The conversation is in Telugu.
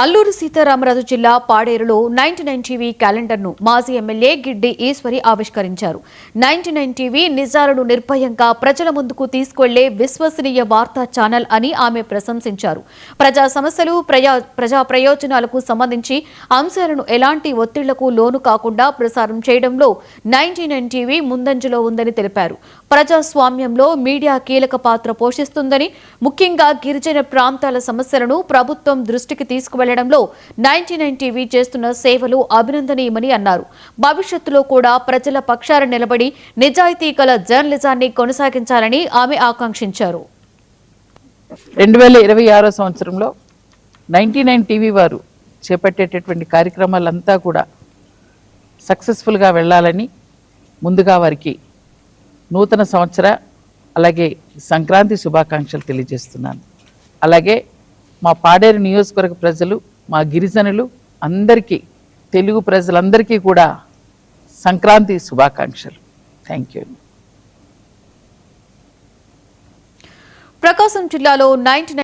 అల్లూరు సీతారామరాజు జిల్లా పాడేరులో 99 టీవీ క్యాలెండర్ను మాజీ ఎమ్మెల్యే గిడ్డి ఈశ్వరి ఆవిష్కరించారు. 99 టీవీ నిజాలను నిర్భయంగా ప్రజల ముందుకు తీసుకెళ్లే విశ్వసనీయ వార్తా ఛానల్ అని ఆమె ప్రశంసించారు. ప్రజా సమస్యలు, ప్రజా ప్రయోజనాలకు సంబంధించి అంశాలను ఎలాంటి ఒత్తిళ్లకు లోను కాకుండా ప్రసారం చేయడంలో 99 టీవీ ముందంజలో ఉందని తెలిపారు. ప్రజాస్వామ్యంలో మీడియా కీలక పాత్ర పోషిస్తుందని, ముఖ్యంగా గిరిజన ప్రాంతాల సమస్యలను ప్రభుత్వం దృష్టికి తీసుకువెళ్లడంలో 99 టీవీ చేస్తున్న సేవలు అభినందనీయమని అన్నారు. భవిష్యత్తులో కూడా ప్రజల పక్షాన నిలబడి నిజాయితీ గల జర్నలిజాన్ని కొనసాగించాలని ఆమె ఆకాంక్షించారు. 2026 సంవత్సరంలో 99 టీవీ వారు చేపట్టేటటువంటి కార్యక్రమాలంతా కూడా సక్సెస్ఫుల్గా వెళ్ళాలని ముందుగా వారికి నూతన సంవత్సర అలాగే సంక్రాంతి శుభాకాంక్షలు తెలియజేస్తున్నాను. అలాగే మా పాడేరు నియోజకవర్గ ప్రజలు, మా గిరిజనులు అందరికీ, తెలుగు ప్రజలందరికీ కూడా సంక్రాంతి శుభాకాంక్షలు. Thank you. ప్రకాశం జిల్లాలో 99